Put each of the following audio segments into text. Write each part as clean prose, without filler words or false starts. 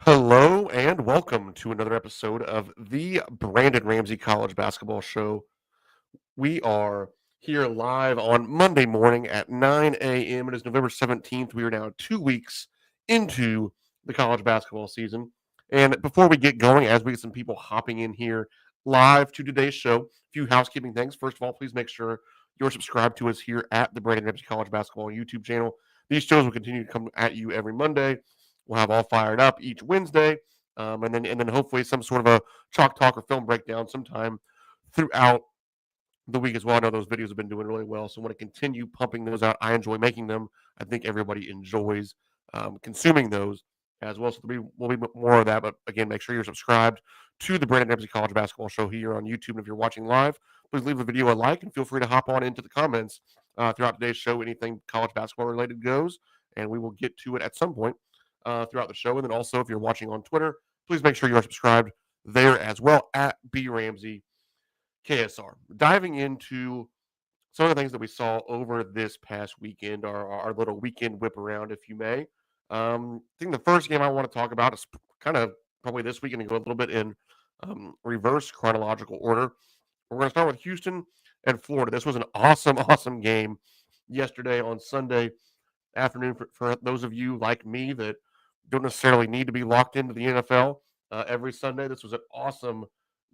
Hello and welcome to another episode of the Brandon Ramsey College Basketball Show. We are here live on Monday morning at 9 a.m. It is November 17th. We are now 2 weeks into the college basketball season. And before we get going, as we get some people hopping in here live to today's show, a few housekeeping things. First of all, please make sure you're subscribed to us here at the Brandon Ramsey College Basketball YouTube channel. These shows will continue to come at you every Monday. We'll have all fired up each Wednesday, and then hopefully some sort of a chalk talk or film breakdown sometime throughout the week as well. I know those videos have been doing really well, so I want to continue pumping those out. I enjoy making them. I think everybody enjoys consuming those as well. So will be more of that. But again, make sure you're subscribed to the Brandon Ramsey College Basketball Show here on YouTube. And if you're watching live, please leave the video a like and feel free to hop on into the comments throughout today's show. Anything college basketball related goes, and we will get to it at some point throughout the show. And then also, if you're watching on Twitter, please make sure you are subscribed there as well at B Ramsey KSR. Diving into some of the things that we saw over this past weekend, our little weekend whip around, if you may. I think the first game I want to talk about is kind of probably this weekend and go a little bit in reverse chronological order. We're going to start with Houston and Florida. This was an awesome, awesome game yesterday on Sunday afternoon for those of you like me that don't necessarily need to be locked into the NFL every Sunday. This was an awesome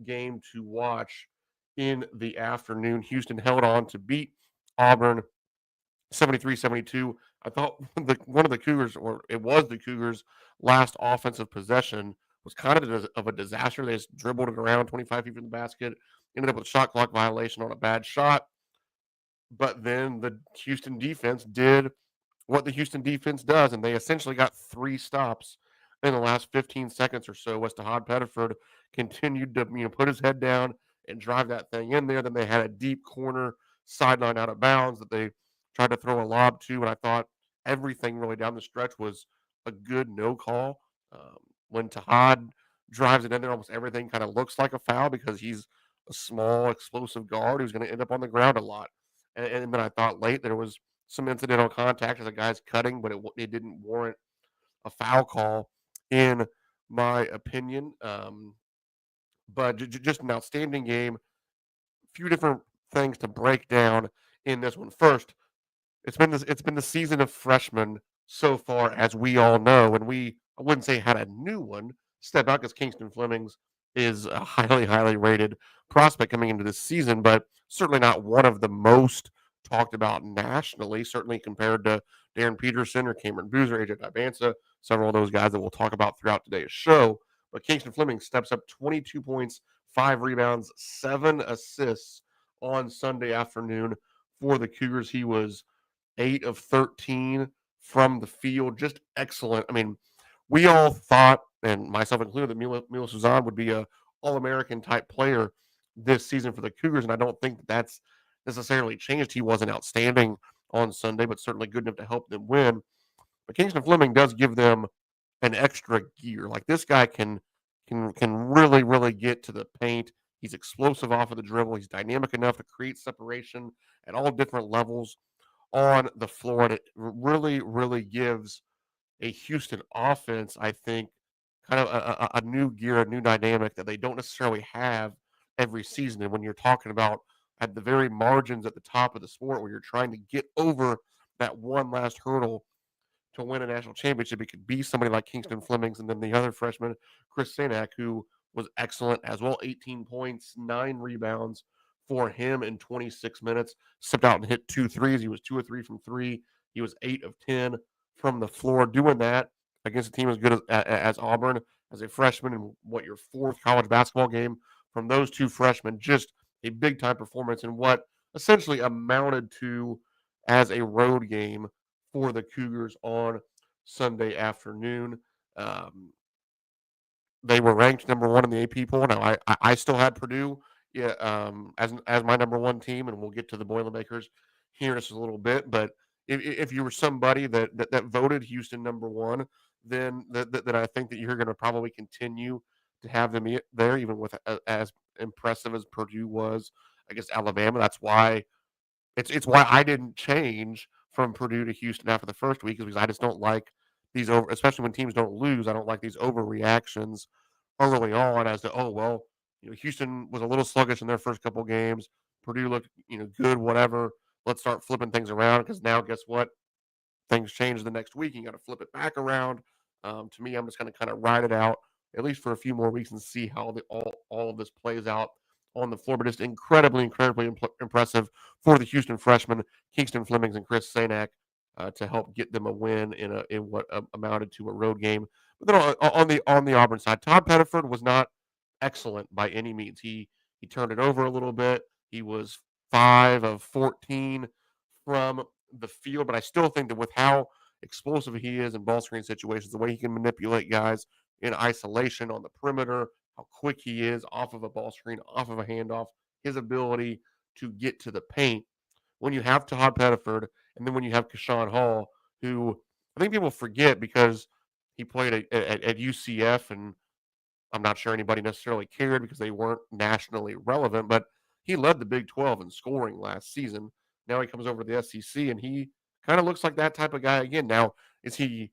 game to watch in the afternoon. Houston held on to beat Auburn 73-72. I thought one of the Cougars, or it was the Cougars' last offensive possession, was kind of a disaster. They just dribbled it around 25 feet from the basket, ended up with a shot clock violation on a bad shot. But then the Houston defense did what the Houston defense does, and they essentially got three stops in the last 15 seconds or so. As Tahad Pettiford continued to put his head down and drive that thing in there. Then they had a deep corner sideline out of bounds that they tried to throw a lob to, and I thought everything really down the stretch was a good no call. When Tahad drives it in there, almost everything kind of looks like a foul because he's a small, explosive guard who's going to end up on the ground a lot. And then I thought late there was some incidental contact as a guy's cutting, but it didn't warrant a foul call, in my opinion. But just an outstanding game. A few different things to break down in this one. First, it's been the season of freshmen so far, as we all know, and I wouldn't say had a new one step out because Kingston Flemings is a highly rated prospect coming into this season, but certainly not one of the most talked about nationally. Certainly compared to Darren Peterson or Cameron Boozer, AJ Dibansa, several of those guys that we'll talk about throughout today's show. But Kingston Fleming steps up 22 points, 5 rebounds, 7 assists on Sunday afternoon for the Cougars. He was 8 of 13 from the field. Just excellent. I mean, we all thought, and myself included, that Milo Suzan would be a All-American type player this season for the Cougars, and I don't think that's necessarily changed. He wasn't outstanding on Sunday, but certainly good enough to help them win. But Kingston Fleming does give them an extra gear. Like this guy can really get to the paint. He's explosive off of the dribble. He's dynamic enough to create separation at all different levels on the floor. And it really gives a Houston offense, I think, kind of a new gear, a new dynamic that they don't necessarily have every season. And when you're talking about at the very margins at the top of the sport where you're trying to get over that one last hurdle to win a national championship, it could be somebody like Kingston Flemings and then the other freshman, Chris Sanak, who was excellent as well. 18 points, 9 rebounds for him in 26 minutes. Stepped out and hit 2 threes. He was 2 of 3 from three. He was 8 of 10 from the floor. Doing that against a team as good as Auburn as a freshman in your fourth college basketball game from those two freshmen. Just a big time performance in what essentially amounted to as a road game for the Cougars on Sunday afternoon. Um, they were ranked number one in the AP poll. Now, I still had Purdue, yeah, as my number one team, and we'll get to the Boilermakers here in just a little bit. But if you were somebody that voted Houston number one, then that I think that you're going to probably continue to have them there, even with as impressive as Purdue was against Alabama. That's why it's why I didn't change from Purdue to Houston after the first week, is because I just don't like these over, especially when teams don't lose. I don't like these overreactions early on as to, oh well, Houston was a little sluggish in their first couple games. Purdue looked good, whatever. Let's start flipping things around because now guess what? Things change the next week. You got to flip it back around. To me, I'm just going to kind of ride it out at least for a few more weeks and see how all of this plays out on the floor. But just incredibly impressive for the Houston freshmen, Kingston Flemings and Chris Sanak, to help get them a win in what amounted to a road game. But then on the Auburn side, Todd Pettiford was not excellent by any means. He turned it over a little bit. He was 5 of 14 from the field, but I still think that with how explosive he is in ball screen situations, the way he can manipulate guys in isolation on the perimeter, how quick he is off of a ball screen, off of a handoff, his ability to get to the paint. When you have Todd Pettiford, and then when you have Kashawn Hall, who I think people forget because he played at UCF, and I'm not sure anybody necessarily cared because they weren't nationally relevant, but he led the Big 12 in scoring last season. Now he comes over to the SEC, and he kind of looks like that type of guy again. Now, is he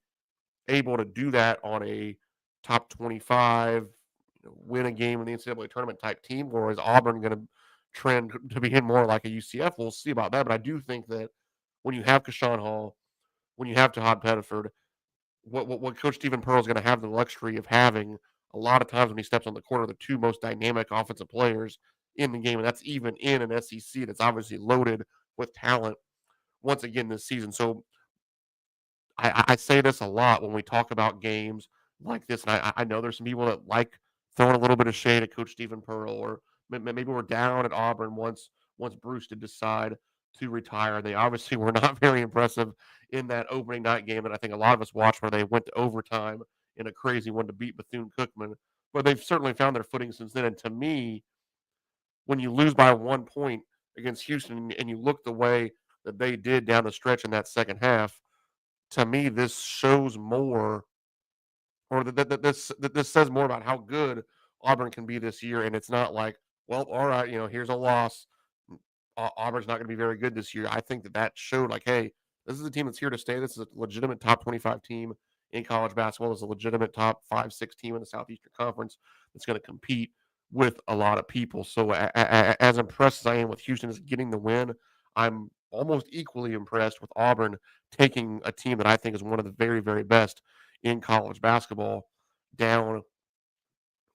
able to do that on a top 25, win a game in the NCAA tournament type team, or is Auburn going to trend to be in more like a UCF? We'll see about that. But I do think that when you have Kashawn Hall, when you have Todd Pettiford, what Coach Stephen Pearl is going to have the luxury of having a lot of times when he steps on the court are the two most dynamic offensive players in the game, and that's even in an SEC that's obviously loaded with talent once again this season. So I say this a lot when we talk about games like this, and I know there's some people that like throwing a little bit of shade at Coach Stephen Pearl, or maybe we're down at Auburn once Bruce did decide to retire. They obviously were not very impressive in that opening night game that I think a lot of us watched, where they went to overtime in a crazy one to beat Bethune-Cookman. But they've certainly found their footing since then. And to me, when you lose by 1 point against Houston and you look the way that they did down the stretch in that second half, to me, this shows more, or that this says more about how good Auburn can be this year. And it's not like, well, all right, here's a loss. Auburn's not going to be very good this year. I think that showed like, hey, this is a team that's here to stay. This is a legitimate top 25 team in college basketball. This is a legitimate top 5-6 team in the Southeastern Conference that's going to compete with a lot of people. So as impressed as I am with Houston as getting the win, I'm almost equally impressed with Auburn taking a team that I think is one of the very, very best in college basketball down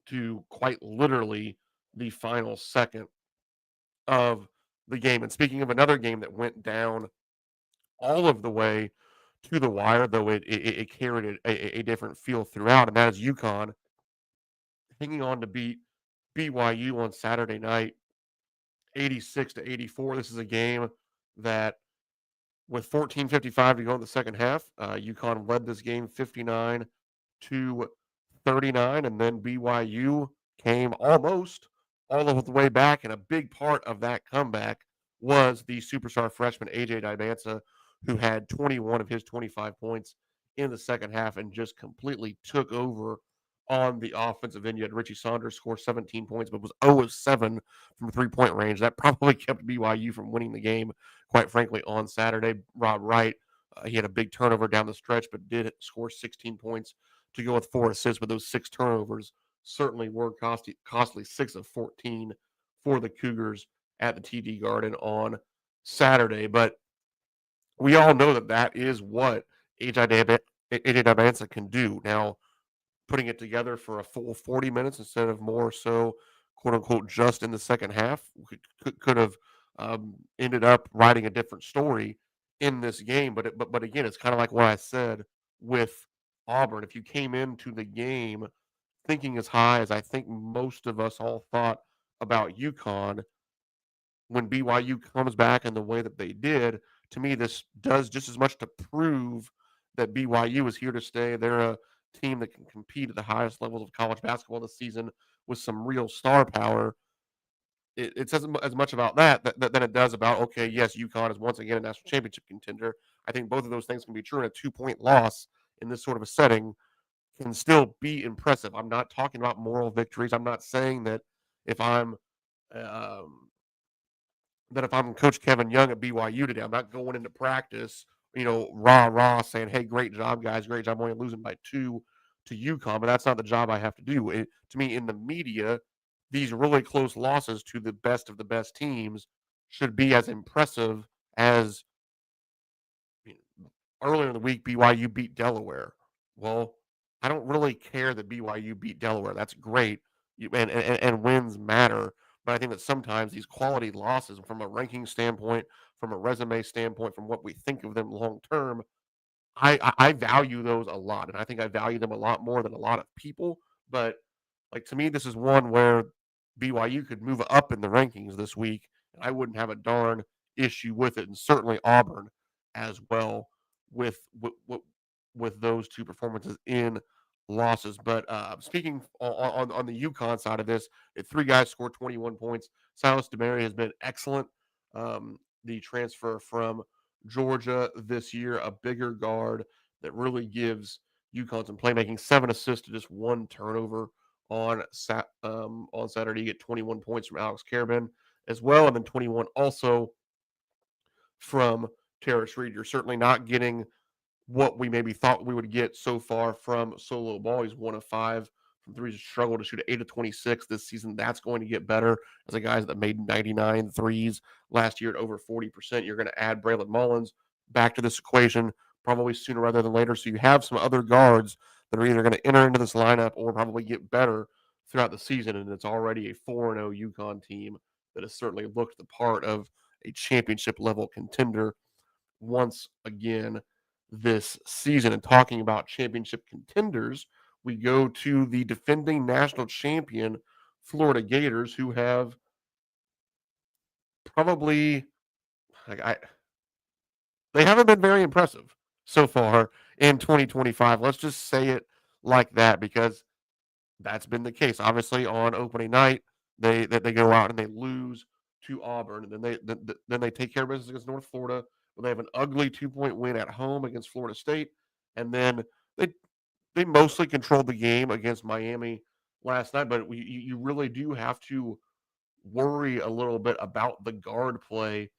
to quite literally the final second of the game. And speaking of another game that went down all of the way to the wire, though it carried a different feel throughout, and that is UConn hanging on to beat BYU on Saturday night, 86-84. This is a game that, with 14:55 to go in the second half, UConn led this game 59-39, and then BYU came almost all of the way back, and a big part of that comeback was the superstar freshman AJ Dibansa, who had 21 of his 25 points in the second half and just completely took over on the offensive end. You had Richie Saunders score 17 points, but was 0 of 7 from three-point range. That probably kept BYU from winning the game, quite frankly, on Saturday. Rob Wright, he had a big turnover down the stretch, but did score 16 points to go with 4 assists. But those 6 turnovers certainly were costly 6 of 14 for the Cougars at the TD Garden on Saturday. But we all know that is what AJ Dibansa can do. Now, putting it together for a full 40 minutes instead of more so, quote unquote, just in the second half could have ended up writing a different story in this game. But again, it's kind of like what I said with Auburn. If you came into the game thinking as high as I think most of us all thought about UConn, when BYU comes back in the way that they did, to me, this does just as much to prove that BYU is here to stay. They're a team that can compete at the highest levels of college basketball this season with some real star power. It says as much about that than it does about, okay, yes, UConn is once again a national championship contender. I think both of those things can be true, and a 2-point loss in this sort of a setting can still be impressive. I'm not talking about moral victories. I'm not saying that if I'm um, if I'm Coach Kevin Young at BYU today, I'm not going into practice rah rah saying, "Hey, great job, guys, great job, only losing by 2 to UConn," but that's not the job I have to do. To me, in the media, these really close losses to the best of the best teams should be as impressive as earlier in the week, BYU beat Delaware. Well, I don't really care that BYU beat Delaware. That's great, and wins matter. But I think that sometimes these quality losses, from a ranking standpoint, from a resume standpoint, from what we think of them long term, I value those a lot, and I think I value them a lot more than a lot of people. But like, to me, this is one where BYU could move up in the rankings this week, and I wouldn't have a darn issue with it, and certainly Auburn as well with with those two performances in losses. But speaking on the UConn side of this, three guys scored 21 points. Silas DeMary has been excellent. The transfer from Georgia this year, a bigger guard that really gives UConn some playmaking. 7 assists to just 1 turnover on Saturday. You get 21 points from Alex Karabin as well, and then 21 also from Terrace Reed. You're certainly not getting what we maybe thought we would get so far from Solo Ball. He's 1 of 5 from three. He's struggled to shoot 8 of 26 this season. That's going to get better as a guy that made 99 threes last year at over 40%. You're going to add Braylon Mullins back to this equation probably sooner rather than later. So you have some other guards that are either going to enter into this lineup or probably get better throughout the season. And it's already a 4-0 UConn team that has certainly looked the part of a championship level contender once again this season. And talking about championship contenders, we go to the defending national champion Florida Gators, who have probably like I they haven't been very impressive so far in 2025. Let's just say it like that, because that's been the case. Obviously, on opening night, they go out and they lose to Auburn, and then they take care of business against North Florida. Where they have an ugly 2-point win at home against Florida State, and then they they mostly controlled the game against Miami last night. But you really do have to worry a little bit about the guard play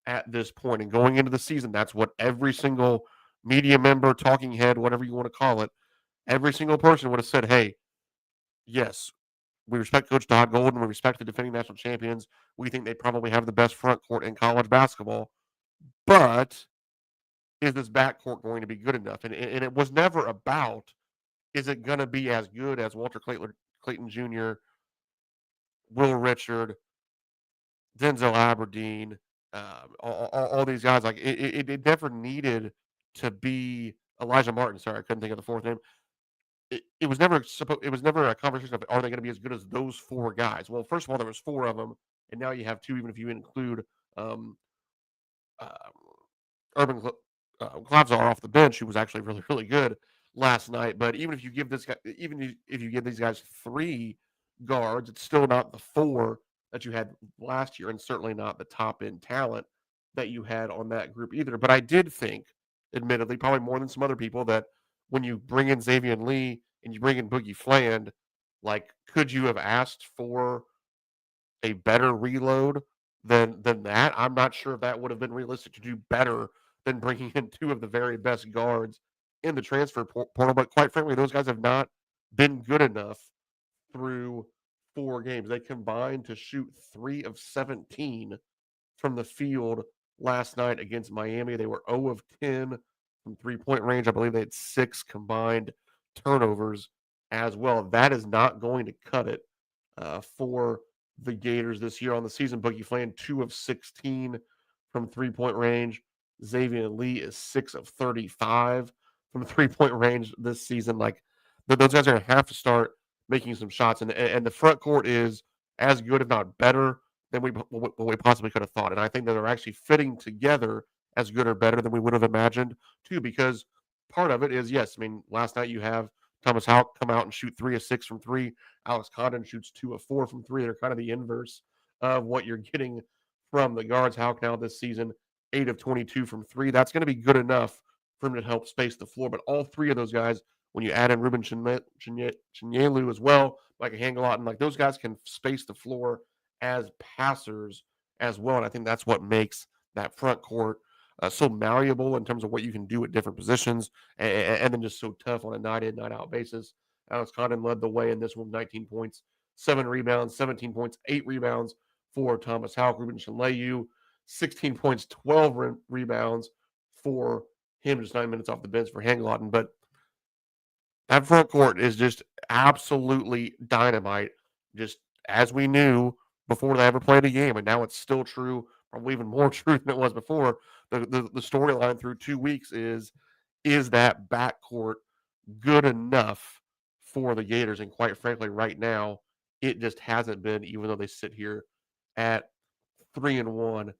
at this point. And going into the season, that's what every single media member, talking head, whatever you want to call it, every single person would have said, "Hey, yes, we respect Coach Todd Golden. We respect the defending national champions. We think they probably have the best front court in college basketball. But is this backcourt going to be good enough?" And it was never about, is it going to be as good as Walter Clayton Jr., Will Richard, Denzel Aberdeen, all these guys. Like, it never needed to be Elijah Martin. Sorry, I couldn't think of the fourth name. It was never it was never a conversation of, are they going to be as good as those four guys? Well, first of all, there was four of them, and now you have two, even if you include um, uh, Urban Glavzar off the bench, who was actually really, really good last night. But even if you give this guy, even if you give these guys three guards, it's still not the four that you had last year, and certainly not the top end talent that you had on that group either. But I did think, admittedly, probably more than some other people, that when you bring in Xavier Lee and you bring in Boogie Fland, like, could you have asked for a better reload than that? I'm not sure if that would have been realistic to do better than bringing in two of the very best guards in the transfer portal. But quite frankly, those guys have not been good enough through 4 games. They combined to shoot 3 of 17 from the field last night against Miami. They were 0 of 10 from 3-point range. I believe they had 6 combined turnovers as well. That is not going to cut it for the Gators this year on the season. Boogie Fland, 2 of 16 from 3-point range. Xavier Lee is 6 of 35 from 3-point range this season. Like, those guys are going to have to start making some shots, and the front court is as good, if not better, than what we possibly could have thought. And I think that they're actually fitting together as good or better than we would have imagined too. Because part of it is, yes, I mean, last night you have Thomas Houck come out and shoot 3 of 6 from three. Alex Condon shoots 2 of 4 from three. They're kind of the inverse of what you're getting from the guards. Houck now this season, 8 of 22 from three. That's going to be good enough for him to help space the floor. But all three of those guys, when you add in Ruben Chinyelu as well, like a Hangalot, and like, those guys can space the floor as passers as well. And I think that's what makes that front court so malleable in terms of what you can do at different positions, and then just so tough on a night in, night out basis. Alex Condon led the way in this one, 19 points, 7 rebounds, 17 points, 8 rebounds for Thomas Houck. Ruben Shanleyu, 16 points, 12 rebounds for him, just 9 minutes off the bench for Hanglotten. But that front court is just absolutely dynamite, just as we knew before they ever played a game. And now it's still true, probably even more true than it was before. The storyline through 2 weeks is that backcourt good enough for the Gators? And quite frankly, right now, it just hasn't been, even though they sit here at 3-1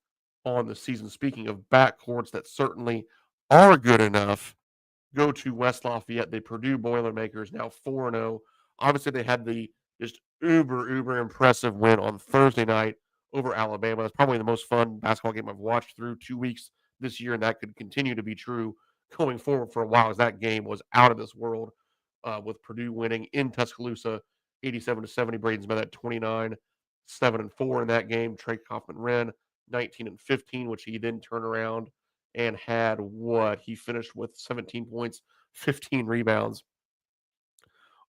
on the season. Speaking of backcourts that certainly are good enough, go to West Lafayette. The Purdue Boilermakers now 4-0. Obviously, they had the just uber impressive win on Thursday night over Alabama. It's probably the most fun basketball game I've watched through 2 weeks this year, and that could continue to be true going forward for a while, as that game was out of this world, with Purdue winning in Tuscaloosa 87-70. Braden Smith at 29, 7-4 in that game. Trey Kaufman-Renn 19-15, which he then turned around and had what? He finished with 17 points, 15 rebounds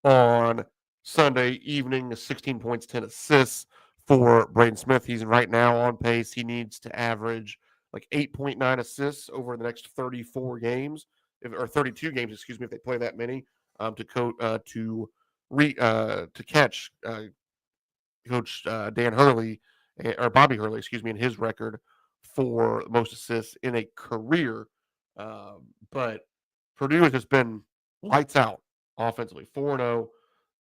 on Sunday evening, 16 points, 10 assists for Braden Smith. He's right now on pace. He needs to average like 8.9 assists over the next 34 games, or 32 games, excuse me, if they play that many, to catch Coach Dan Hurley, or Bobby Hurley, excuse me, in his record for most assists in a career. But Purdue has just been lights out offensively, 4-0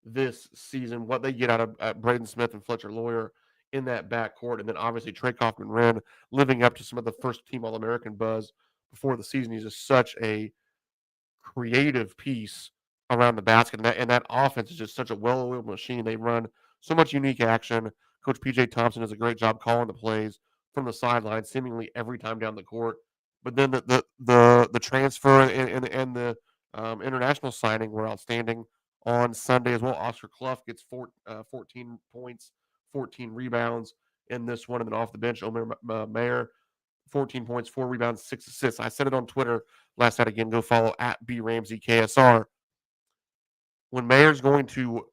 this season. What they get out of Braden Smith and Fletcher Lawyer in that backcourt, and then obviously Trey Kaufman-Renn living up to some of the first team All-American buzz before the season. He's just such a creative piece around the basket, and that offense is just such a well-oiled machine. They run so much unique action. Coach PJ Thompson does a great job calling the plays from the sideline, seemingly every time down the court. But then the transfer and the international signing were outstanding on Sunday as well. Oscar Clough gets 14 points, 14 rebounds in this one, and then off the bench, Omer Mayer, 14 points, 4 rebounds, 6 assists. I said it on Twitter last night again. Go follow at BRamseyKSR. When Mayer's going to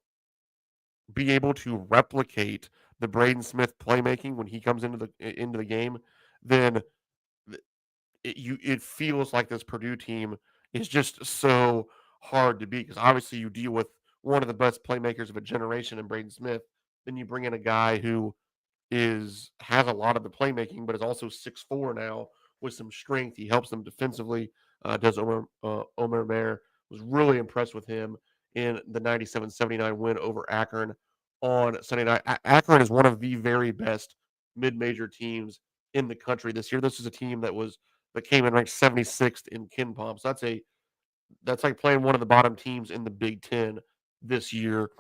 be able to replicate the Braden Smith playmaking when he comes into the game, then it feels like this Purdue team is just so hard to beat, because obviously you deal with one of the best playmakers of a generation in Braden Smith. Then you bring in a guy who has a lot of the playmaking, but is also 6'4" now with some strength. He helps them defensively. Does Omer Mayer. Was really impressed with him in the 97-79 win over Akron on Sunday night. Akron is one of the very best mid-major teams in the country this year. This is a team that came in ranked 76th in KenPom. So that's like playing one of the bottom teams in the Big Ten this year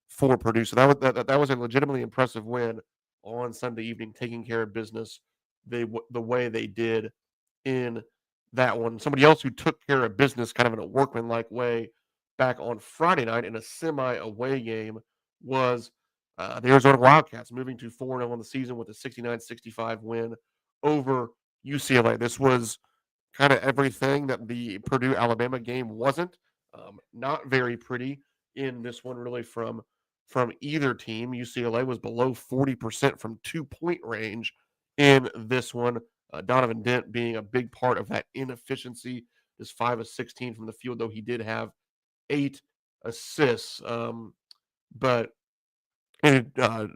for Purdue. So that was a legitimately impressive win on Sunday evening, taking care of business the way they did in that one. Somebody else who took care of business kind of in a workmanlike way back on Friday night in a semi-away game was the Arizona Wildcats, moving to 4-0 on the season with a 69-65 win over UCLA. This was kind of everything that the Purdue-Alabama game wasn't. Not very pretty in this one, really, from either team. UCLA was below 40% from 2-point range in this one. Donovan Dent being a big part of that inefficiency, is 5 of 16 from the field, though he did have 8 assists. But Del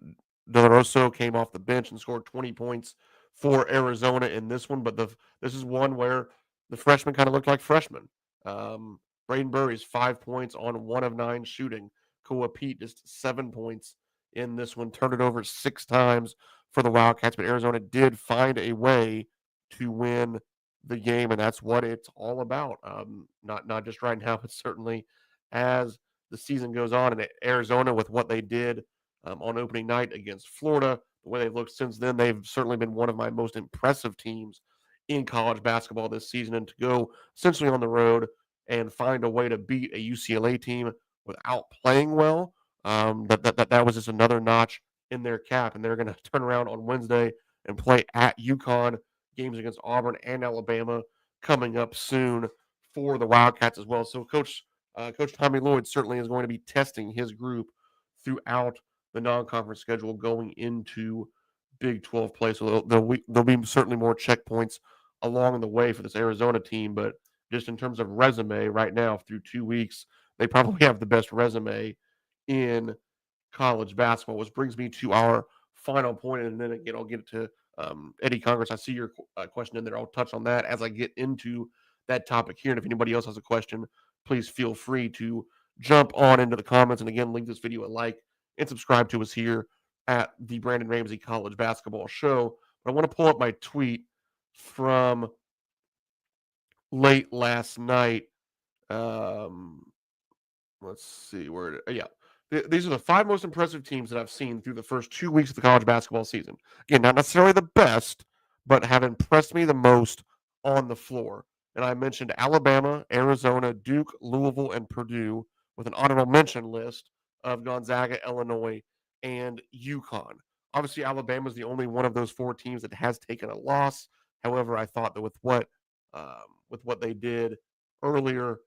Rosso came off the bench and scored 20 points for Arizona in this one. But this is one where the freshmen kind of looked like freshmen. Braden Burries, 5 points on 1 of 9 shooting. Koa Pete, just 7 points in this one. Turned it over 6 times for the Wildcats, but Arizona did find a way to win the game, and that's what it's all about. Not just right now, but certainly as the season goes on. And Arizona, with what they did on opening night against Florida, the way they've looked since then, they've certainly been one of my most impressive teams in college basketball this season. And to go essentially on the road and find a way to beat a UCLA team without playing well, that was just another notch in their cap. And they're going to turn around on Wednesday and play at UConn, games against Auburn and Alabama coming up soon for the Wildcats as well. So Coach Tommy Lloyd certainly is going to be testing his group throughout the non-conference schedule going into Big 12 play. So there'll be certainly more checkpoints along the way for this Arizona team, but just in terms of resume right now through 2 weeks, they probably have the best resume in college basketball, which brings me to our final point. And then again, I'll get to Eddie Congress. I see your question in there. I'll touch on that as I get into that topic here. And if anybody else has a question, please feel free to jump on into the comments. And again, leave this video a like and subscribe to us here at the Brandon Ramsey College Basketball Show. But I want to pull up my tweet from late last night. Let's see where. Yeah, these are the 5 most impressive teams that I've seen through the first 2 weeks of the college basketball season. Again, not necessarily the best, but have impressed me the most on the floor. And I mentioned Alabama, Arizona, Duke, Louisville, and Purdue with an honorable mention list of Gonzaga, Illinois, and UConn. Obviously, Alabama is the only one of those 4 teams that has taken a loss. However, I thought that with what they did earlier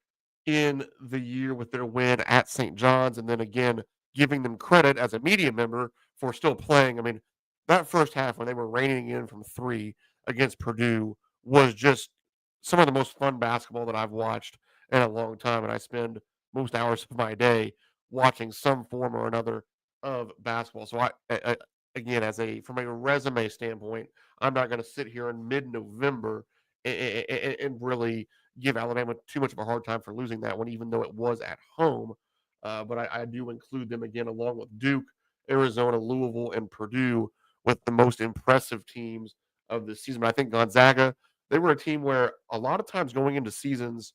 in the year with their win at St. John's, and then again giving them credit as a media member for still playing. I mean, that first half when they were reining in from 3 against Purdue was just some of the most fun basketball that I've watched in a long time, and I spend most hours of my day watching some form or another of basketball. So again, from a resume standpoint, I'm not going to sit here in mid-November and really give Alabama too much of a hard time for losing that one, even though it was at home. But I do include them again, along with Duke, Arizona, Louisville, and Purdue, with the most impressive teams of the season. But I think Gonzaga, they were a team where a lot of times going into seasons,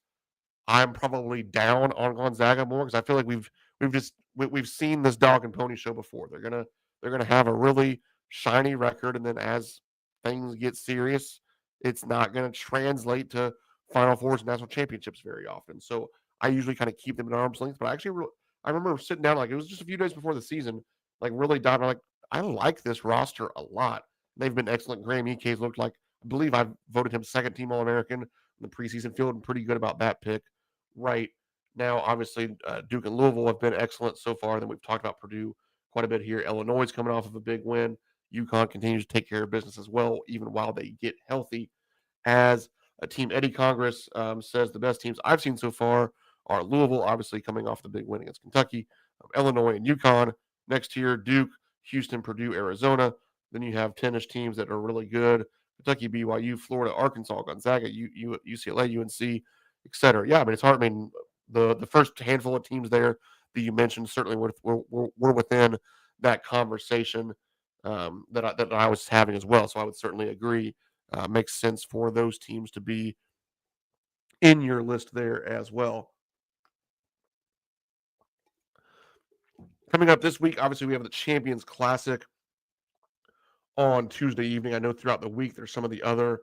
I'm probably down on Gonzaga more because I feel like we've seen this dog and pony show before. They're gonna have a really shiny record, and then as things get serious, it's not gonna translate to Final Fours and national championships very often. So I usually kind of keep them at arm's length. But I remember sitting down like it was just a few days before the season, like really diving. Like I like this roster a lot. They've been excellent. Graham Eke's looked like I believe I voted him second team All American in the preseason. Feeling pretty good about that pick right now. Obviously, Duke and Louisville have been excellent so far. Then we've talked about Purdue quite a bit here. Illinois is coming off of a big win. UConn continues to take care of business as well, even while they get healthy. As a team, Eddie Congress says the best teams I've seen so far are Louisville, obviously coming off the big win against Kentucky, Illinois, and UConn. Next tier, Duke, Houston, Purdue, Arizona. Then you have tennis teams that are really good: Kentucky, BYU, Florida, Arkansas, Gonzaga, UCLA, UNC, etc. Yeah, I mean it's hard. I mean the first handful of teams there that you mentioned certainly were within that conversation that I was having as well. So I would certainly agree. Makes sense for those teams to be in your list there as well. Coming up this week, obviously we have the Champions Classic on Tuesday evening. I know throughout the week there's some of the other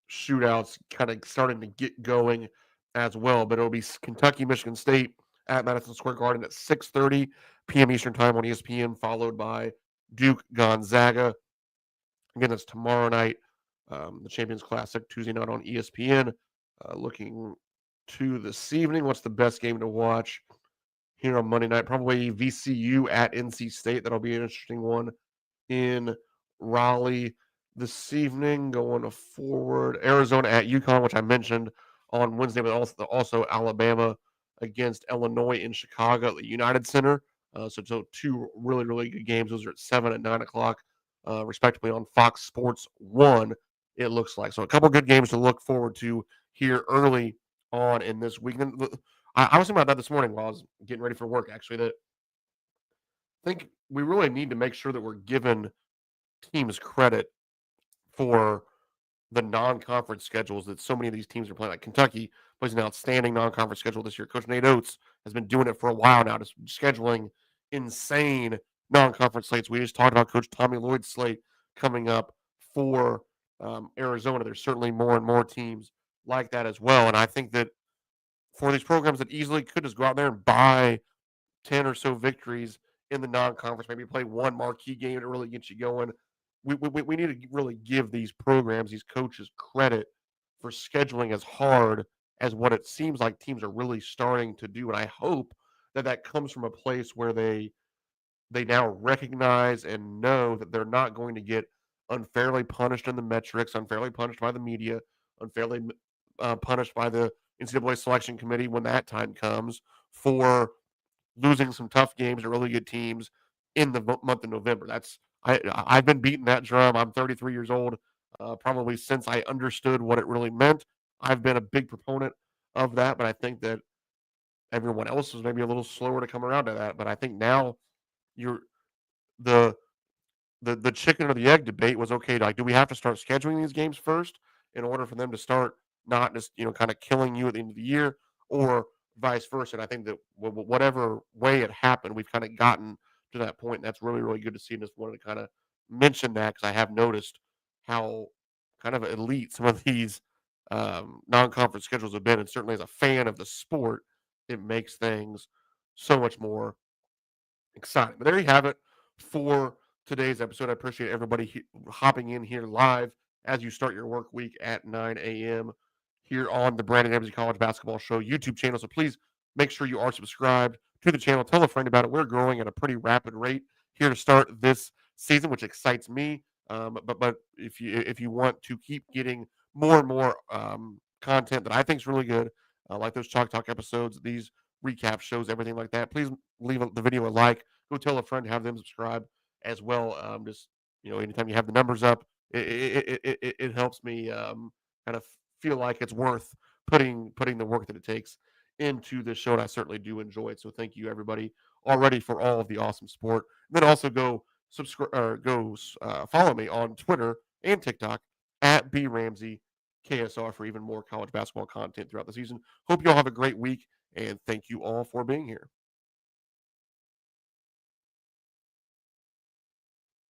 shootouts kind of starting to get going as well, but it'll be Kentucky, Michigan State at Madison Square Garden at 6:30 p.m. Eastern Time on ESPN, followed by Duke Gonzaga. Again, that's tomorrow night. The Champions Classic Tuesday night on ESPN. Looking to this evening, what's the best game to watch here on Monday night? Probably VCU at NC State. That'll be an interesting one in Raleigh this evening. Going forward, Arizona at UConn, which I mentioned on Wednesday, but also Alabama against Illinois in Chicago at the United Center. So 2 really, really good games. Those are at 7 and 9 o'clock, respectively, on Fox Sports 1, it looks like. So a couple good games to look forward to here early on in this week. And I was thinking about that this morning while I was getting ready for work, actually, that I think we really need to make sure that we're giving teams credit for the non-conference schedules that so many of these teams are playing. Like Kentucky plays an outstanding non-conference schedule this year. Coach Nate Oates has been doing it for a while now, just scheduling insane non-conference slates. We just talked about Coach Tommy Lloyd's slate coming up for Arizona. There's certainly more and more teams like that as well. And I think that for these programs that easily could just go out there and buy 10 or so victories in the non-conference, maybe play one marquee game to really get you going, we need to really give these programs, these coaches, credit for scheduling as hard as what it seems like teams are really starting to do. And I hope that that comes from a place where they now recognize and know that they're not going to get unfairly punished in the metrics, unfairly punished by the media, unfairly punished by the NCAA selection committee when that time comes for losing some tough games to really good teams in the month of November. I've been beating that drum. I'm 33 years old. Probably since I understood what it really meant, I've been a big proponent of that. But I think that everyone else is maybe a little slower to come around to that. But I think now you're the the chicken or the egg debate was okay. Like, do we have to start scheduling these games first in order for them to start not just kind of killing you at the end of the year, or vice versa? And I think that whatever way it happened, we've kind of gotten to that point, and that's really good to see. And just wanted to kind of mention that because I have noticed how kind of elite some of these non-conference schedules have been, and certainly as a fan of the sport, it makes things so much more exciting. But there you have it for today's episode. I appreciate everybody hopping in here live as you start your work week at 9 a.m. here on the Brandon Ramsey College Basketball Show YouTube channel. So please make sure you are subscribed to the channel. Tell a friend about it. We're growing at a pretty rapid rate here to start this season, which excites me. But if you want to keep getting more and more content that I think is really good, like those Chalk Talk episodes, these recap shows, everything like that, please leave the video a like. Go tell a friend, have them subscribe as well. Just anytime you have the numbers up, it helps me kind of feel like it's worth putting the work that it takes into this show, and I certainly do enjoy it. So thank you everybody already for all of the awesome support. And then also go subscribe or follow me on Twitter and TikTok at B Ramsey KSR for even more college basketball content throughout the season. Hope you all have a great week, and thank you all for being here.